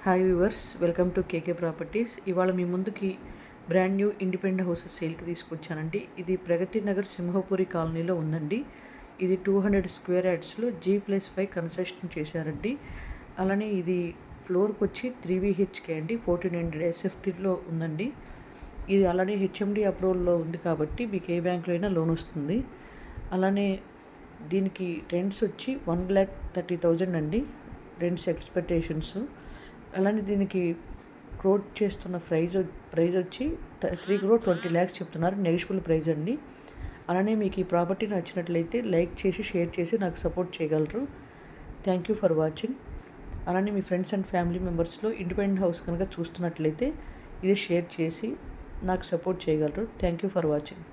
Hi viewers, welcome to KK properties. ఇవాళ మీ ముందుకి brand new independent houses సేల్కి తీసుకొచ్చానండి. ఇది ప్రగతి నగర్ సింహపురి కాలనీలో ఉందండి. ఇది 200 స్క్వేర్ యార్డ్స్లో G+5 కన్స్ట్రక్షన్ చేశారండి. అలానే ఇది ఫ్లోర్కి వచ్చి 3 BHK అండి, 1400 SFTలో ఉందండి. ఇది అలానే HMD అప్రూవల్లో ఉంది కాబట్టి మీకు ఏ బ్యాంకులో అయినా లోన్ వస్తుంది. అలానే దీనికి రెంట్స్ వచ్చి 1,30,000 అండి, రెంట్స్ ఎక్స్పెక్టేషన్స్. అలానే దీనికి కోట్ చేస్తున్న ప్రైజ్ వచ్చి 3,20,00,000 చెప్తున్నారు, నెగిషియబుల్ ప్రైజ్ అండి. అలానే మీకు ఈ ప్రాపర్టీ నచ్చినట్లయితే లైక్ చేసి షేర్ చేసి నాకు సపోర్ట్ చేయగలరు. Thank you for watching. అలానే మీ ఫ్రెండ్స్ అండ్ ఫ్యామిలీ మెంబర్స్లో ఇండిపెండెంట్ హౌస్ కనుక చూస్తున్నట్లయితే ఇది షేర్ చేసి నాకు సపోర్ట్ చేయగలరు. Thank you for watching.